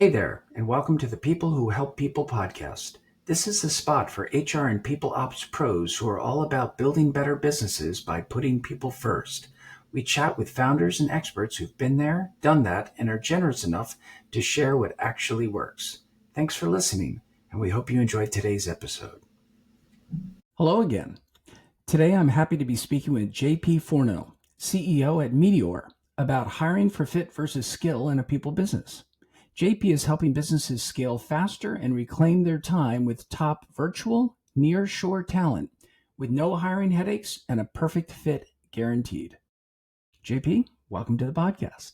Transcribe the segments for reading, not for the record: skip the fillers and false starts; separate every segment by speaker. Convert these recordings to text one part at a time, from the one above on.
Speaker 1: Hey there, and welcome to the People Who Help People podcast. This is the spot for HR and people ops pros who are all about building better businesses by putting people first. We chat with founders and experts who've been there, done that, and are generous enough to share what actually works. Thanks for listening, and we hope you enjoyed today's episode. Hello again. Today I'm happy to be speaking with JP Forno, CEO at Meteor, about hiring for fit versus skill in a people business. JP is helping businesses scale faster and reclaim their time with top virtual, nearshore talent, with no hiring headaches and a perfect fit guaranteed. JP, welcome to the podcast.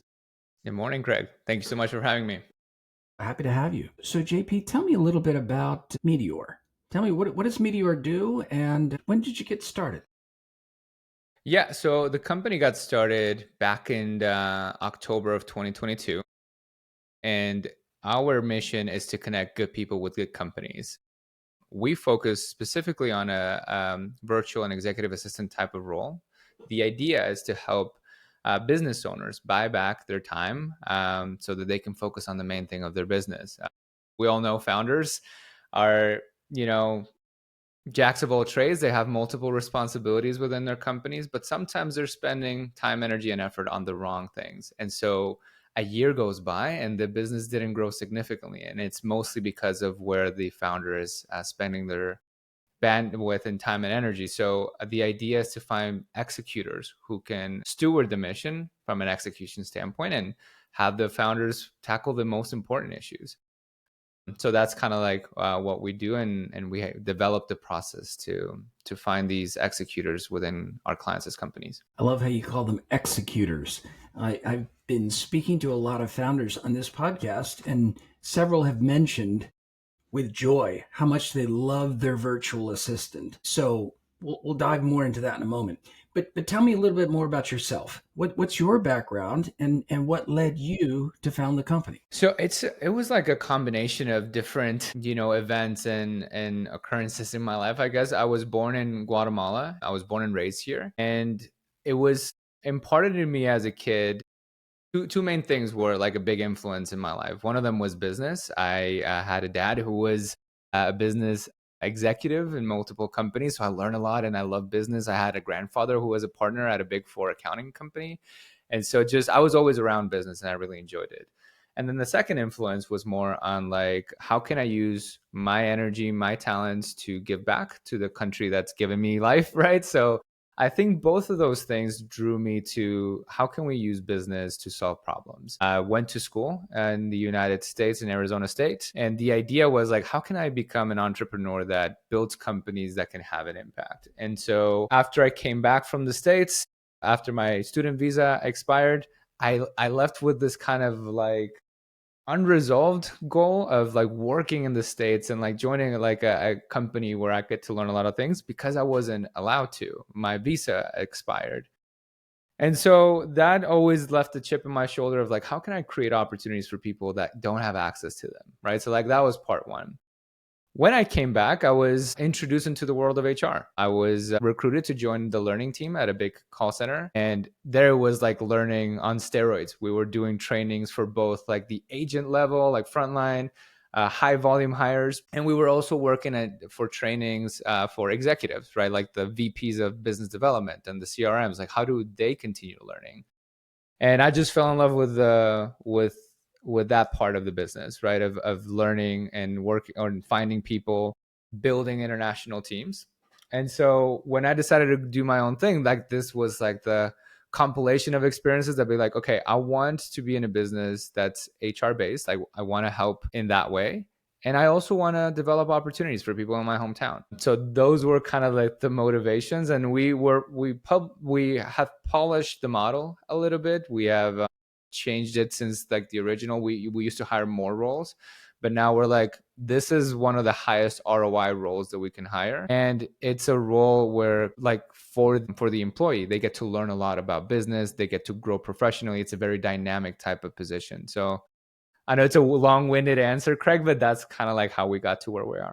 Speaker 2: Good morning, Craig. Thank you so much for having me.
Speaker 1: Happy to have you. So JP, tell me a little bit about Meteor. Tell me, what does Meteor do and when did you get started?
Speaker 2: Yeah, so the company got started back in October of 2022. And our mission is to connect good people with good companies. We focus specifically on a virtual and executive assistant type of role. The idea is to help business owners buy back their time so that they can focus on the main thing of their business. We all know founders are, jacks of all trades. They have multiple responsibilities within their companies, but sometimes they're spending time, energy, and effort on the wrong things. And so a year goes by and the business didn't grow significantly. And it's mostly because of where the founder is spending their bandwidth and time and energy. So the idea is to find executors who can steward the mission from an execution standpoint and have the founders tackle the most important issues. So that's kind of like what we do, and we develop the process to find these executors within our clients as companies.
Speaker 1: I love how you call them executors. I've been speaking to a lot of founders on this podcast, and several have mentioned with joy how much they love their virtual assistant. So we'll dive more into that in a moment. But tell me a little bit more about yourself. What's your background and what led you to found the company?
Speaker 2: So it was like a combination of different, events and occurrences in my life. I guess I was born in Guatemala. I was born and raised here. And it was imparted in me as a kid. Two main things were like a big influence in my life. One of them was business. I had a dad who was a business executive in multiple companies, so I learned a lot and I love business. I had a grandfather who was a partner at a big four accounting company. And so just I was always around business and I really enjoyed it. And then the second influence was more on like, how can I use my energy, my talents to give back to the country that's given me life, right? So I think both of those things drew me to how can we use business to solve problems. I went to school in the United States in Arizona State. And the idea was like, how can I become an entrepreneur that builds companies that can have an impact? And so after I came back from the States, after my student visa expired, I left with this kind of like unresolved goal of like working in the States and like joining like a company where I get to learn a lot of things because I wasn't allowed to. My visa expired. And so that always left a chip in my shoulder of like, how can I create opportunities for people that don't have access to them? Right. So like that was part one. When I came back, I was introduced into the world of HR. I was recruited to join the learning team at a big call center. And there was like learning on steroids. We were doing trainings for both like the agent level, like frontline, high volume hires. And we were also working for trainings for executives, right? Like the VPs of business development and the CRMs, like how do they continue learning? And I just fell in love with that part of the business, right? Of learning and working on finding people, building international teams. And so when I decided to do my own thing, like this was like the compilation of experiences that be like, okay, I want to be in a business that's HR based. I want to help in that way. And I also want to develop opportunities for people in my hometown. So those were kind of like the motivations. And we have polished the model a little bit. We have changed it since like the original. We used to hire more roles, but now we're like, this is one of the highest ROI roles that we can hire. And it's a role where like for the employee, they get to learn a lot about business. They get to grow professionally. It's a very dynamic type of position. So I know it's a long-winded answer, Craig, but that's kind of like how we got to where we are.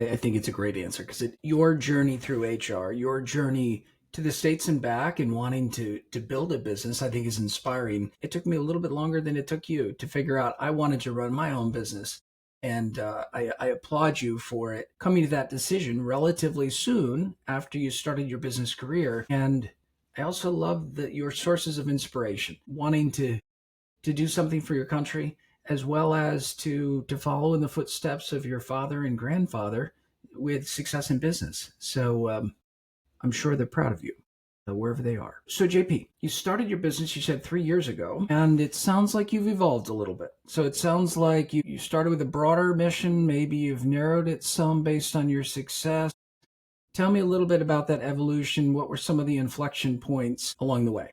Speaker 1: I think it's a great answer because your journey through HR, your journey to the States and back and wanting to build a business, I think is inspiring. It took me a little bit longer than it took you to figure out I wanted to run my own business. And I applaud you for it coming to that decision relatively soon after you started your business career. And I also love that your sources of inspiration, wanting to do something for your country, as well as to follow in the footsteps of your father and grandfather with success in business. So I'm sure they're proud of you, wherever they are. So, JP, you started your business, you said 3 years ago, and it sounds like you've evolved a little bit. So it sounds like you started with a broader mission. Maybe you've narrowed it some based on your success. Tell me a little bit about that evolution. What were some of the inflection points along the way?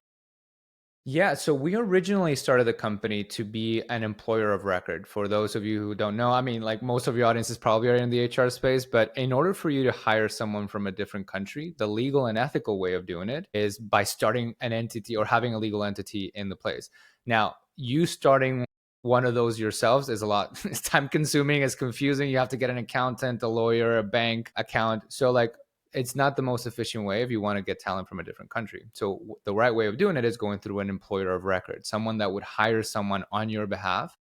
Speaker 2: Yeah, so we originally started the company to be an employer of record. For those of you who don't know, I mean, like most of your audiences probably are in the HR space, but in order for you to hire someone from a different country, the legal and ethical way of doing it is by starting an entity or having a legal entity in the place. Now, you starting one of those yourselves is a lot. It's time consuming, it's confusing. You have to get an accountant, a lawyer, a bank account. So like it's not the most efficient way if you want to get talent from a different country. So the right way of doing it is going through an employer of record, someone that would hire someone on your behalf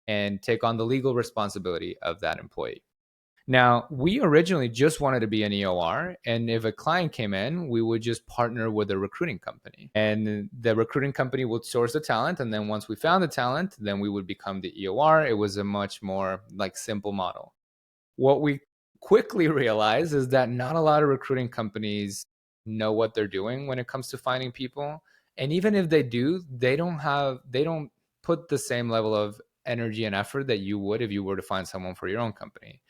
Speaker 2: and take on the legal responsibility of that employee. Now, we originally just wanted to be an EOR, and if a client came in, we would just partner with a recruiting company, and the recruiting company would source the talent, and then once we found the talent, then we would become the EOR. It was a much more like simple model. What we quickly realized is that not a lot of recruiting companies know what they're doing when it comes to finding people. And even if they do, they don't put the same level of energy and effort that you would if you were to find someone for your own company.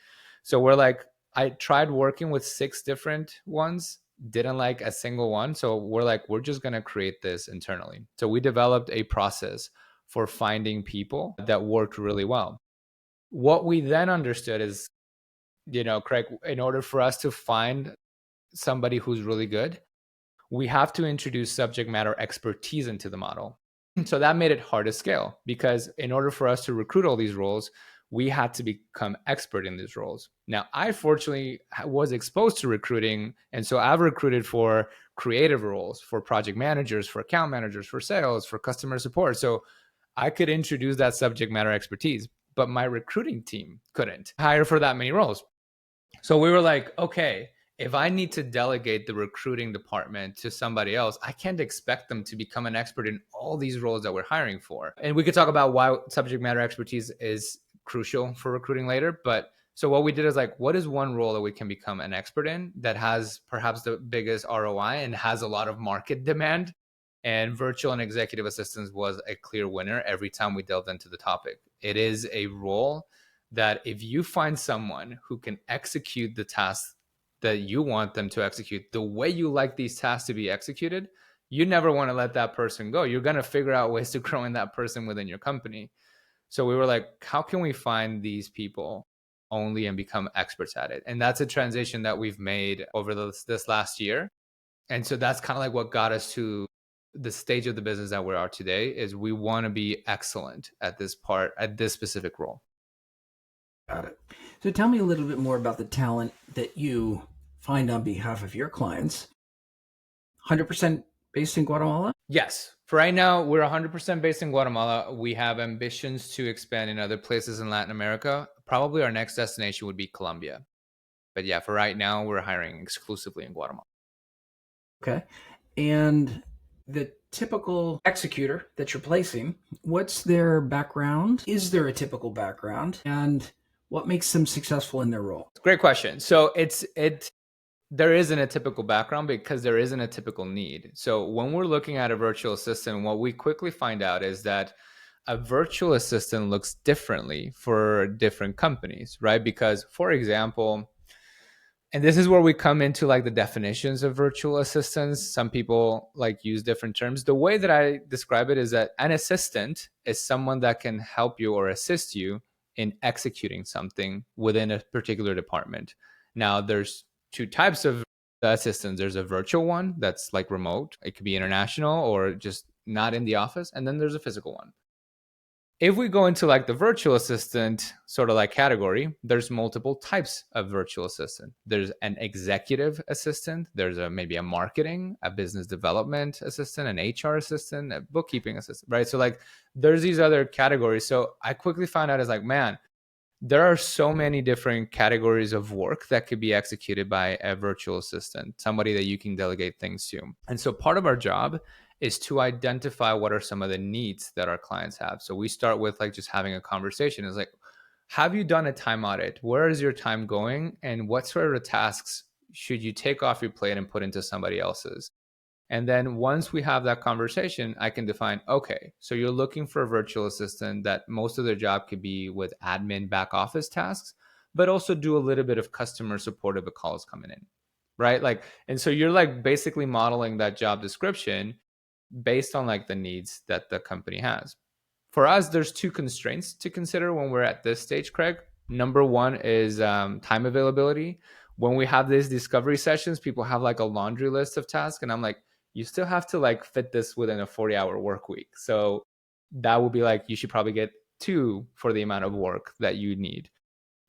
Speaker 2: So we're like, I tried working with 6 different ones, didn't like a single one. So we're like, we're just going to create this internally. So we developed a process for finding people that worked really well. What we then understood is, Craig, in order for us to find somebody who's really good, we have to introduce subject matter expertise into the model. So that made it hard to scale because in order for us to recruit all these roles, we had to become expert in these roles. Now, I fortunately was exposed to recruiting. And so I've recruited for creative roles, for project managers, for account managers, for sales, for customer support. So I could introduce that subject matter expertise, but my recruiting team couldn't hire for that many roles. So we were like, okay, if I need to delegate the recruiting department to somebody else, I can't expect them to become an expert in all these roles that we're hiring for. And we could talk about why subject matter expertise is crucial for recruiting later. But so what we did is like, what is one role that we can become an expert in that has perhaps the biggest ROI and has a lot of market demand? And virtual and executive assistance was a clear winner every time we delved into the topic. It is a role that if you find someone who can execute the tasks that you want them to execute the way you like these tasks to be executed, you never want to let that person go. You're going to figure out ways to grow in that person within your company. So we were like, how can we find these people only and become experts at it? And that's a transition that we've made over this last year. And so that's kind of like what got us to the stage of the business that we are today is we want to be excellent at this part, at this specific role.
Speaker 1: Got it. So tell me a little bit more about the talent that you find on behalf of your clients. 100% based in Guatemala?
Speaker 2: Yes. For right now, we're 100% based in Guatemala. We have ambitions to expand in other places in Latin America. Probably our next destination would be Colombia. But yeah, for right now, we're hiring exclusively in Guatemala.
Speaker 1: Okay. And the typical executor that you're placing, what's their background? Is there a typical background? And what makes them successful in their role?
Speaker 2: Great question. So there isn't a typical background because there isn't a typical need. So when we're looking at a virtual assistant, what we quickly find out is that a virtual assistant looks differently for different companies, right? Because, for example, and this is where we come into like the definitions of virtual assistants. Some people like use different terms. The way that I describe it is that an assistant is someone that can help you or assist you in executing something within a particular department. Now, there's 2 types of assistants. There's a virtual one that's like remote. It could be international or just not in the office. And then there's a physical one. If we go into like the virtual assistant sort of like category, there's multiple types of virtual assistant. There's an executive assistant, there's maybe a marketing, a business development assistant, an HR assistant, a bookkeeping assistant, right? So like there's these other categories. So I quickly found out, as like, man, there are so many different categories of work that could be executed by a virtual assistant, somebody that you can delegate things to. And so part of our job is to identify what are some of the needs that our clients have. So we start with like just having a conversation. It's like, have you done a time audit? Where is your time going? And what sort of tasks should you take off your plate and put into somebody else's? And then once we have that conversation, I can define, okay, so you're looking for a virtual assistant that most of their job could be with admin back office tasks, but also do a little bit of customer support if a call is coming in, right? Like, and so you're like basically modeling that job description based on like the needs that the company has. For us, there's two constraints to consider when we're at this stage, Craig. Number one is time availability. When we have these discovery sessions, people have like a laundry list of tasks, and I'm like, you still have to like fit this within a 40-hour work week. So that would be like, you should probably get two for the amount of work that you need.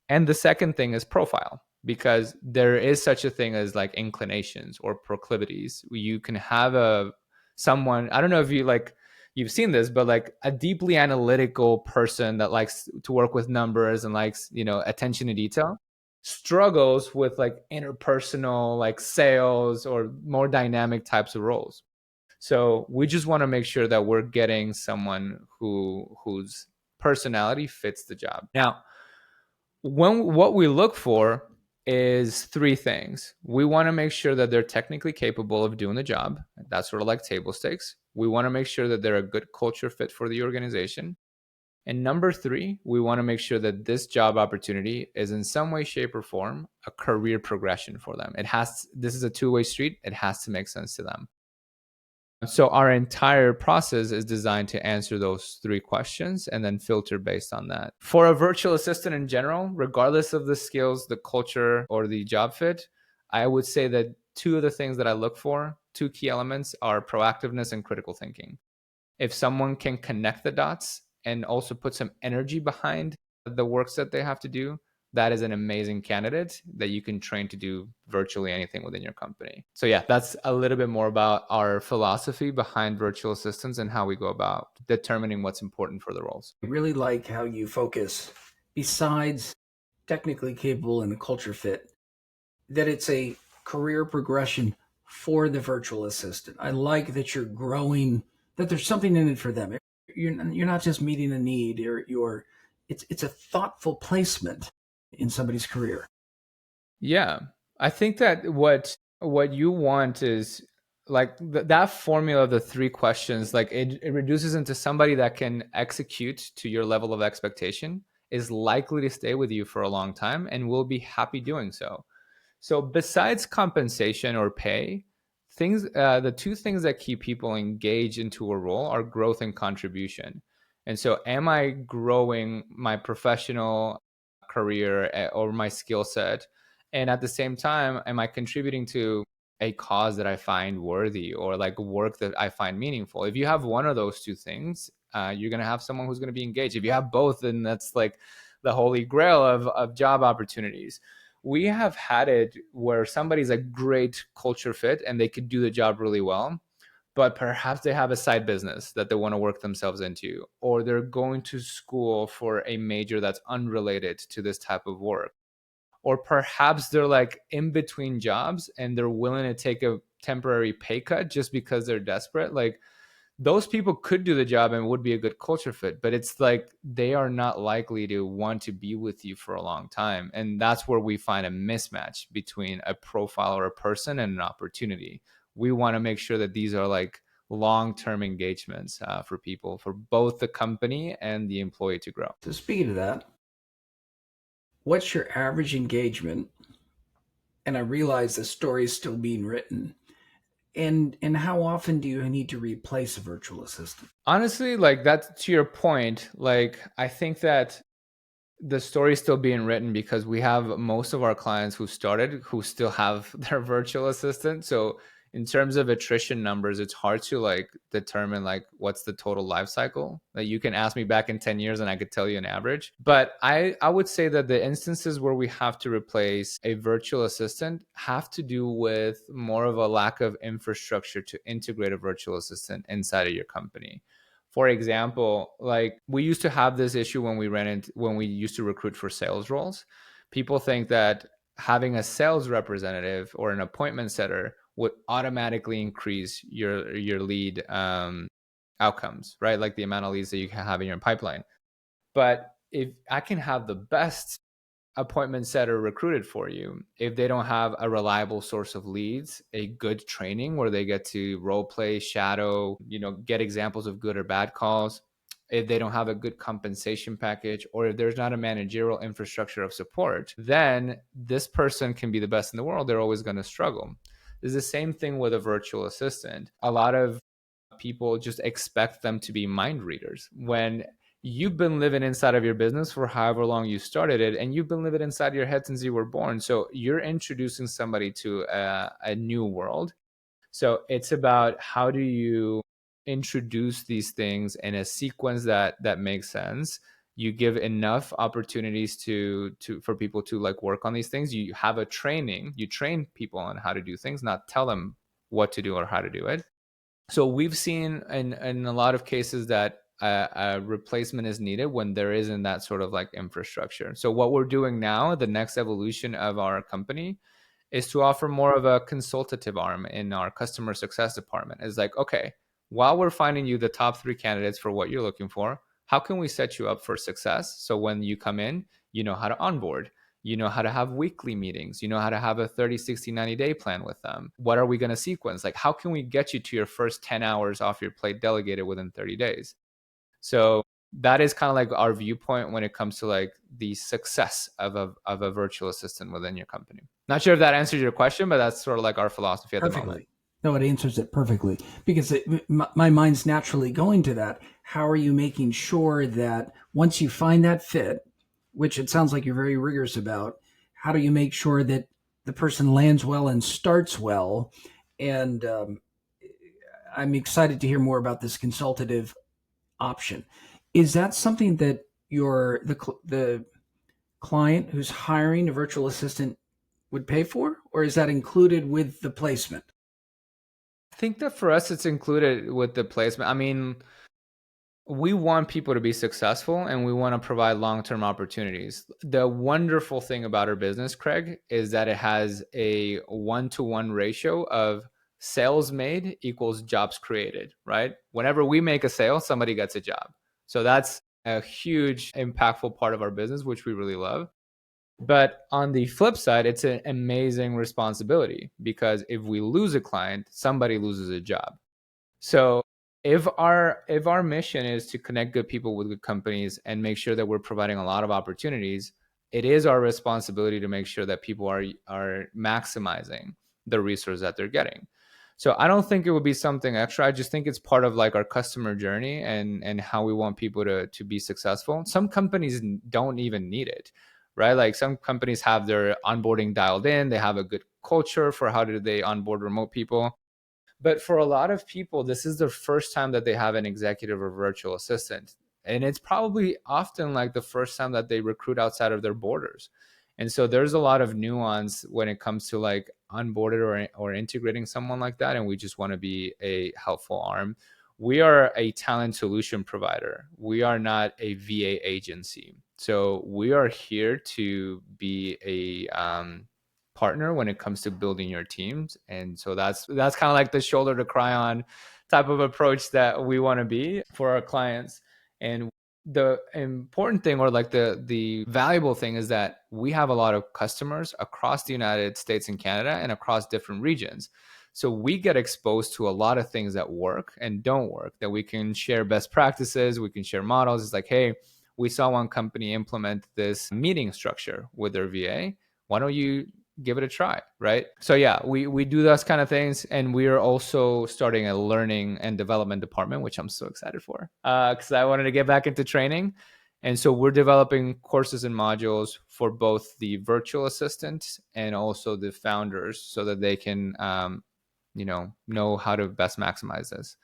Speaker 2: And the second thing is profile, because there is such a thing as like inclinations or proclivities. You can have someone, I don't know if you've seen this, but like a deeply analytical person that likes to work with numbers and likes, attention to detail struggles with like interpersonal, like sales or more dynamic types of roles. So we just want to make sure that we're getting someone whose personality fits the job. Now, what we look for is three things. We want to make sure that they're technically capable of doing the job. That's sort of like table stakes. We want to make sure that they're a good culture fit for the organization. And number three, we want to make sure that this job opportunity is in some way, shape, or form a career progression for them. This is a two-way street. It has to make sense to them. So our entire process is designed to answer those three questions and then filter based on that. For a virtual assistant in general, regardless of the skills, the culture, or the job fit, I would say that two of the things that I look for, two key elements, are proactiveness and critical thinking. If someone can connect the dots and also put some energy behind the works that they have to do, that is an amazing candidate that you can train to do virtually anything within your company. So yeah, that's a little bit more about our philosophy behind virtual assistants and how we go about determining what's important for the roles.
Speaker 1: I really like how you focus, besides technically capable and a culture fit, that it's a career progression for the virtual assistant. I like that you're growing, that there's something in it for them. You're not just meeting a need, it's a thoughtful placement in somebody's career.
Speaker 2: Yeah. I think that what you want is like that formula of the three questions, like it reduces into somebody that can execute to your level of expectation, is likely to stay with you for a long time and will be happy doing so. So besides compensation or pay, the two things that keep people engaged into a role are growth and contribution. And so am I growing my professional career or my skill set? And at the same time, am I contributing to a cause that I find worthy or like work that I find meaningful? If you have one of those two things, you're going to have someone who's going to be engaged. If you have both, then that's like the holy grail of job opportunities. We have had it where somebody's a great culture fit and they could do the job really well, but perhaps they have a side business that they want to work themselves into, or they're going to school for a major that's unrelated to this type of work. Or perhaps they're like in between jobs and they're willing to take a temporary pay cut just because they're desperate. Like those people could do the job and would be a good culture fit, but it's like they are not likely to want to be with you for a long time. And that's where we find a mismatch between a profile or a person and an opportunity. We want to make sure that these are like long-term engagements for people, for both the company and the employee to grow.
Speaker 1: So speaking of that, what's your average engagement? And I realize the story is still being written. And how often do you need to replace a virtual assistant?
Speaker 2: Honestly, like that's to your point. Like I think that the story is still being written because we have most of our clients who started who still have their virtual assistant. So in terms of attrition numbers, it's hard to like determine like what's the total life cycle. Like you can ask me back in 10 years and I could tell you an average. But I would say that the instances where we have to replace a virtual assistant have to do with more of a lack of infrastructure to integrate a virtual assistant inside of your company. For example, like we used to have this issue when we used to recruit for sales roles. People think that having a sales representative or an appointment setter would automatically increase your lead outcomes, right? Like the amount of leads that you can have in your pipeline. But if I can have the best appointment setter recruited for you, if they don't have a reliable source of leads, a good training where they get to role play, shadow, get examples of good or bad calls, if they don't have a good compensation package, or if there's not a managerial infrastructure of support, then this person can be the best in the world. They're always going to struggle. It's the same thing with a virtual assistant. A lot of people just expect them to be mind readers when you've been living inside of your business for however long you started it, and you've been living inside your head since you were born. So you're introducing somebody to a new world. So it's about how do you introduce these things in a sequence that makes sense. You give enough opportunities for people to like work on these things. You have a training, you train people on how to do things, not tell them what to do or how to do it. So we've seen in a lot of cases that a replacement is needed when there isn't that sort of like infrastructure. So what we're doing now, the next evolution of our company, is to offer more of a consultative arm in our customer success department. It's like, okay, while we're finding you the top 3 candidates for what you're looking for, how can we set you up for success? So when you come in, you know how to onboard, you know how to have weekly meetings, you know how to have a 30, 60, 90-day plan with them. What are we going to sequence? Like, how can we get you to your first 10 hours off your plate delegated within 30 days? So that is kind of like our viewpoint when it comes to like the success of a virtual assistant within your company. Not sure if that answers your question, but that's sort of like our philosophy at the moment.
Speaker 1: No, it answers it perfectly, because my mind's naturally going to that. How are you making sure that once you find that fit, which it sounds like you're very rigorous about, how do you make sure that the person lands well and starts well? And I'm excited to hear more about this consultative option. Is that something that the client who's hiring a virtual assistant would pay for, or is that included with the placement?
Speaker 2: I think that for us, it's included with the placement. I mean, we want people to be successful and we want to provide long-term opportunities. The wonderful thing about our business, Craig, is that it has a 1-to-1 ratio of sales made equals jobs created, right? Whenever we make a sale, somebody gets a job. So that's a huge, impactful part of our business, which we really love. But on the flip side, it's an amazing responsibility, because if we lose a client, somebody loses a job. So if our mission is to connect good people with good companies and make sure that we're providing a lot of opportunities, it is our responsibility to make sure that people are maximizing the resource that they're getting. So I don't think it would be something extra. I just think it's part of like our customer journey and how we want people to be successful. Some companies don't even need it, right? Like some companies have their onboarding dialed in. They have a good culture for how do they onboard remote people. But for a lot of people, this is the first time that they have an executive or virtual assistant. And it's probably often like the first time that they recruit outside of their borders. And so there's a lot of nuance when it comes to like onboarded or integrating someone like that. And we just want to be a helpful arm. We are a talent solution provider. We are not a VA agency. So we are here to be a partner when it comes to building your teams. And so that's kind of like the shoulder to cry on type of approach that we want to be for our clients. And the important thing, or like the valuable thing, is that we have a lot of customers across the United States and Canada and across different regions. So we get exposed to a lot of things that work and don't work, that we can share best practices, we can share models. It's like, hey, we saw one company implement this meeting structure with their VA. Why don't you give it a try, right? So yeah, we do those kind of things. And we are also starting a learning and development department, which I'm so excited for, because I wanted to get back into training. And so we're developing courses and modules for both the virtual assistants and also the founders, so that they can know how to best maximize this.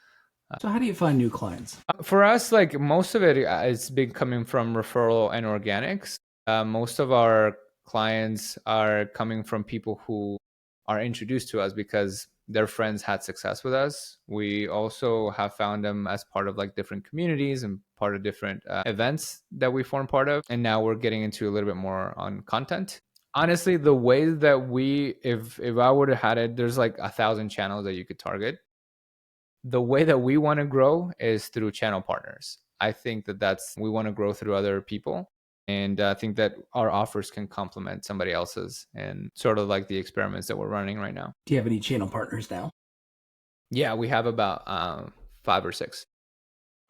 Speaker 1: So how do you find new clients?
Speaker 2: For us, like most of it has been coming from referral and organics. Most of our clients are coming from people who are introduced to us because their friends had success with us. We also have found them as part of like different communities and part of different events that we form part of. And now we're getting into a little bit more on content. Honestly, the way that if I would have had it, there's like 1,000 channels that you could target. The way that we want to grow is through channel partners. I think we want to grow through other people. And I think that our offers can complement somebody else's, and sort of like the experiments that we're running right now.
Speaker 1: Do you have any channel partners now?
Speaker 2: Yeah, we have about 5 or 6.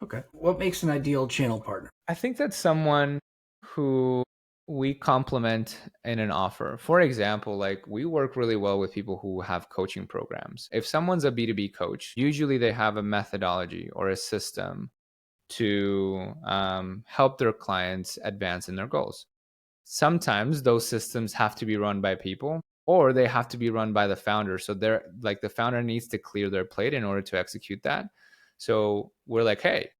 Speaker 1: Okay. What makes an ideal channel partner?
Speaker 2: I think that's someone who we complement in an offer. For example, like we work really well with people who have coaching programs. If someone's a B2B coach, usually they have a methodology or a system to help their clients advance in their goals. Sometimes those systems have to be run by people, or they have to be run by the founder. So they're like, the founder needs to clear their plate in order to execute that. So we're like, hey,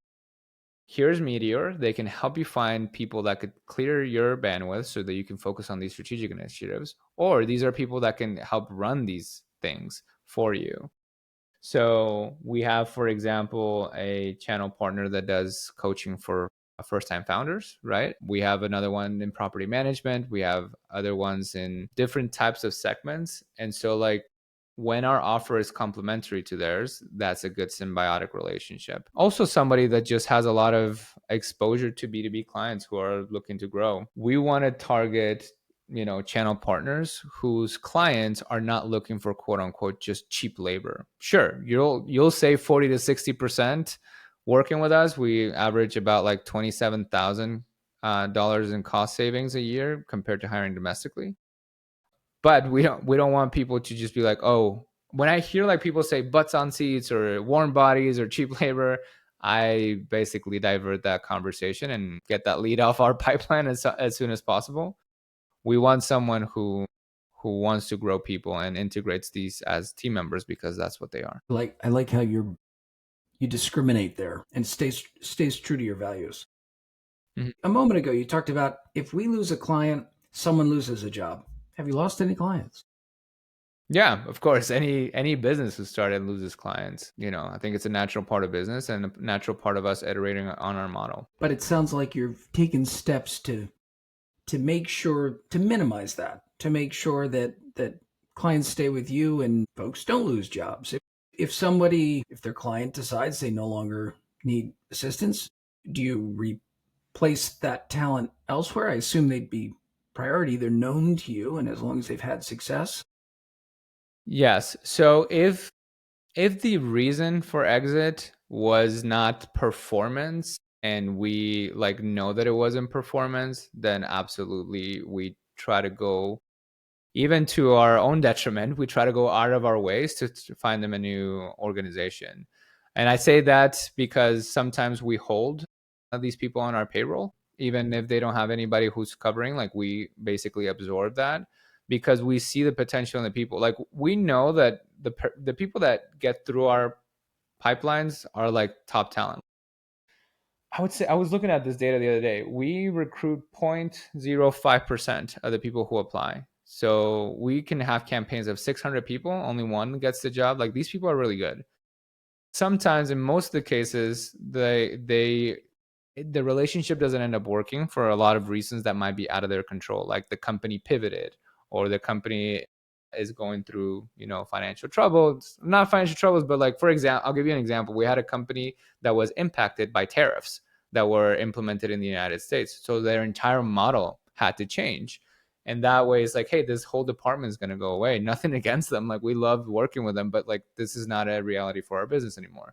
Speaker 2: here's Meteor. They can help you find people that could clear your bandwidth so that you can focus on these strategic initiatives. Or these are people that can help run these things for you. So we have, for example, a channel partner that does coaching for first-time founders, right? We have another one in property management. We have other ones in different types of segments. And so like when our offer is complementary to theirs, that's a good symbiotic relationship. Also, somebody that just has a lot of exposure to B2B clients who are looking to grow. We want to target channel partners whose clients are not looking for quote unquote just cheap labor. Sure, you'll save 40 to 60% working with us. We average about like $27,000 in cost savings a year compared to hiring domestically. But we don't want people to just be like, oh, when I hear like people say butts on seats or warm bodies or cheap labor, I basically divert that conversation and get that lead off our pipeline as soon as possible. We want someone who wants to grow people and integrates these as team members because that's what they are.
Speaker 1: I like how you discriminate there and stays true to your values.
Speaker 2: Mm-hmm.
Speaker 1: A moment ago, you talked about if we lose a client, someone loses a job. Have you lost any clients?
Speaker 2: Yeah, of course. Any business who started loses clients. I think it's a natural part of business and a natural part of us iterating on our model.
Speaker 1: But it sounds like you've taken steps to make sure to minimize that, to make sure that clients stay with you and folks don't lose jobs. If their client decides they no longer need assistance, do you replace that talent elsewhere? I assume they'd be priority. They're known to you, and as long as they've had success.
Speaker 2: Yes. So if the reason for exit was not performance and we like know that it wasn't performance, then absolutely we try to go, even to our own detriment, we try to go out of our ways to find them a new organization. And I say that because sometimes we hold these people on our payroll, even if they don't have anybody who's covering, like we basically absorb that because we see the potential in the people. Like we know that the people that get through our pipelines are like top talent. I would say, I was looking at this data the other day. We recruit 0.05% of the people who apply. So we can have campaigns of 600 people, only one gets the job. Like these people are really good. Sometimes, in most of the cases, the relationship doesn't end up working for a lot of reasons that might be out of their control. Like the company pivoted, or the company is going through financial troubles. Not financial troubles, but like, for example, I'll give you an example. We had a company that was impacted by tariffs that were implemented in the United States, so their entire model had to change. And that way it's like, hey, this whole department is going to go away. Nothing against them, like we love working with them, but like this is not a reality for our business anymore.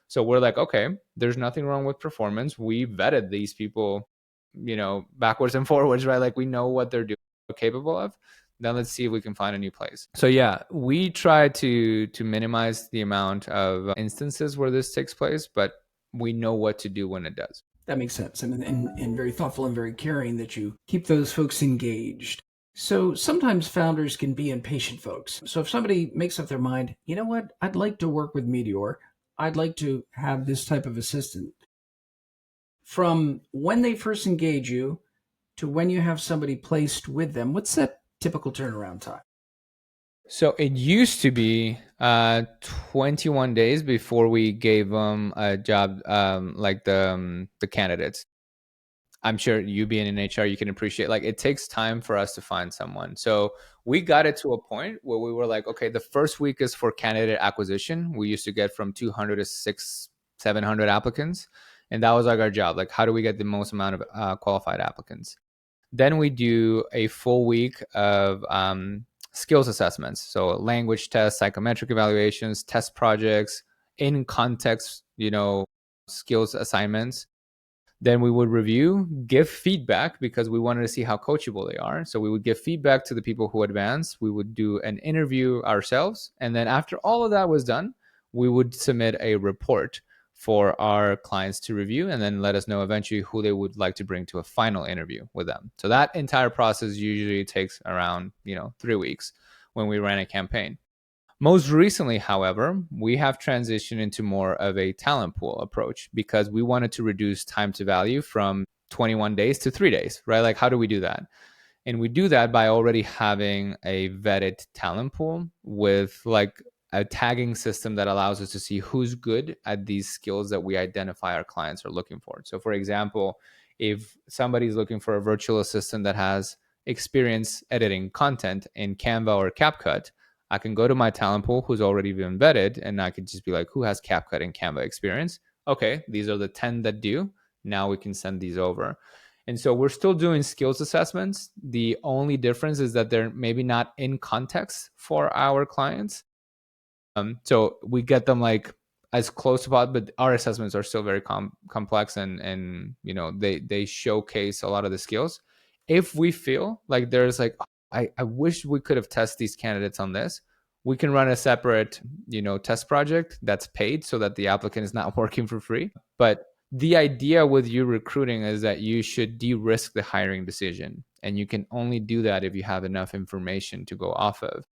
Speaker 2: So we're like, okay, there's nothing wrong with performance. We vetted these people backwards and forwards, right? Like we know what they're capable of. Then let's see if we can find a new place. So yeah, we try to minimize the amount of instances where this takes place, but we know what to do when it does.
Speaker 1: That makes sense, and very thoughtful and very caring that you keep those folks engaged. So sometimes founders can be impatient folks. So if somebody makes up their mind, you know what, I'd like to work with Meteor, I'd like to have this type of assistant. From when they first engage you to when you have somebody placed with them, what's that typical turnaround time?
Speaker 2: So it used to be 21 days before we gave them a job, like the candidates. I'm sure you being in HR, you can appreciate like it takes time for us to find someone. So we got it to a point where we were like, okay, the first week is for candidate acquisition. We used to get from 200 to 700 applicants, and that was like our job. Like, how do we get the most amount of qualified applicants? Then we do a full week of skills assessments, so language tests, psychometric evaluations, test projects, in context, skills assignments. Then we would review, give feedback because we wanted to see how coachable they are. So we would give feedback to the people who advance. We would do an interview ourselves. And then after all of that was done, we would submit a report for our clients to review and then let us know eventually who they would like to bring to a final interview with them. So that entire process usually takes around, 3 weeks when we ran a campaign. Most recently, however, we have transitioned into more of a talent pool approach because we wanted to reduce time to value from 21 days to 3 days, right? Like, how do we do that? And we do that by already having a vetted talent pool with like a tagging system that allows us to see who's good at these skills that we identify our clients are looking for. So, for example, if somebody's looking for a virtual assistant that has experience editing content in Canva or CapCut, I can go to my talent pool who's already been vetted and I could just be like, who has CapCut and Canva experience? Okay, these are the 10 that do. Now we can send these over. And so we're still doing skills assessments. The only difference is that they're maybe not in context for our clients. So we get them like as close to possible, but our assessments are still very complex and they showcase a lot of the skills. If we feel like there's like, I wish we could have tested these candidates on this, we can run a separate, test project that's paid so that the applicant is not working for free. But the idea with you recruiting is that you should de-risk the hiring decision. And you can only do that if you have enough information to go off of.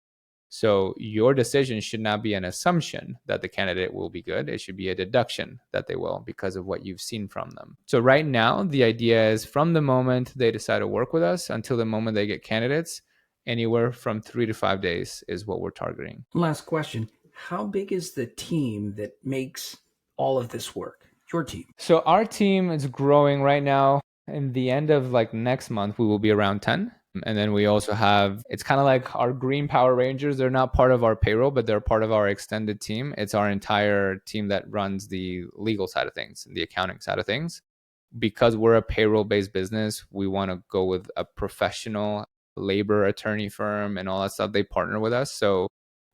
Speaker 2: So your decision should not be an assumption that the candidate will be good. It should be a deduction that they will because of what you've seen from them. So right now, the idea is from the moment they decide to work with us until the moment they get candidates, anywhere from 3 to 5 days is what we're targeting.
Speaker 1: Last question. How big is the team that makes all of this work? Your team.
Speaker 2: So our team is growing right now. In the end of like next month, we will be around 10. And then we also have, it's kind of like our Green Power Rangers. They're not part of our payroll, but they're part of our extended team. It's our entire team that runs the legal side of things and the accounting side of things. Because we're a payroll-based business, we want to go with a professional labor attorney firm and all that stuff. They partner with us. So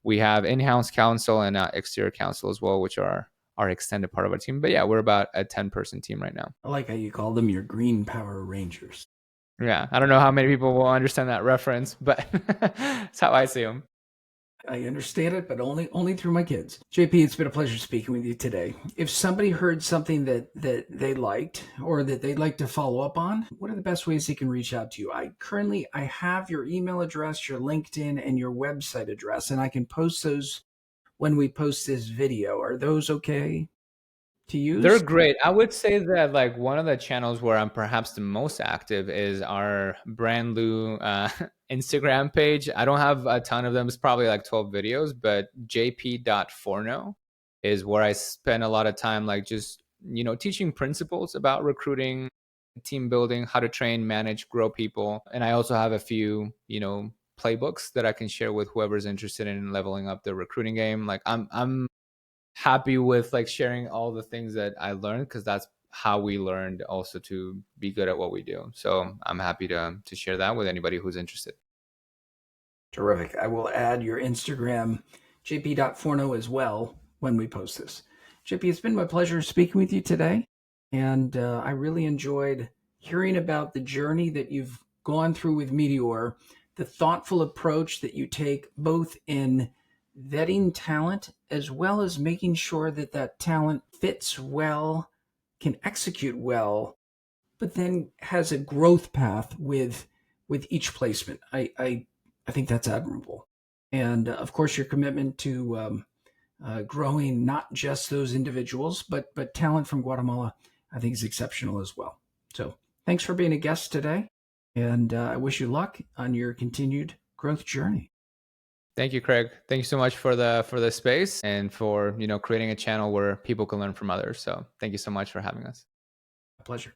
Speaker 2: we have in-house counsel and exterior counsel as well, which are our extended part of our team. But yeah, we're about a 10-person team right now.
Speaker 1: I like how you call them your Green Power Rangers.
Speaker 2: Yeah, I don't know how many people will understand that reference, but that's how I see them.
Speaker 1: I understand it, but only through my kids. JP, it's been a pleasure speaking with you today. If somebody heard something that they liked or that they'd like to follow up on, what are the best ways they can reach out to you? I have your email address, your LinkedIn, and your website address, and I can post those when we post this video. Are those okay to use?
Speaker 2: They're great. I would say that like one of the channels where I'm perhaps the most active is our brand new Instagram page. I don't have a ton of them. It's probably like 12 videos, but jp.forno is where I spend a lot of time like just, teaching principles about recruiting, team building, how to train, manage, grow people. And I also have a few, playbooks that I can share with whoever's interested in leveling up the recruiting game. Like I'm happy with like sharing all the things that I learned because that's how we learned also to be good at what we do. So I'm happy to share that with anybody who's interested.
Speaker 1: Terrific. I will add your Instagram, jp.forno, as well when we post this. JP, it's been my pleasure speaking with you today. And I really enjoyed hearing about the journey that you've gone through with Meteor, the thoughtful approach that you take both in vetting talent as well as making sure that that talent fits well, can execute well, but then has a growth path with with each placement. I think that's admirable. And of course, your commitment to growing not just those individuals, but talent from Guatemala, I think is exceptional as well. So thanks for being a guest today. And I wish you luck on your continued growth journey.
Speaker 2: Thank you, Craig. Thank you so much for the space and for, creating a channel where people can learn from others. So thank you so much for having us.
Speaker 1: A pleasure.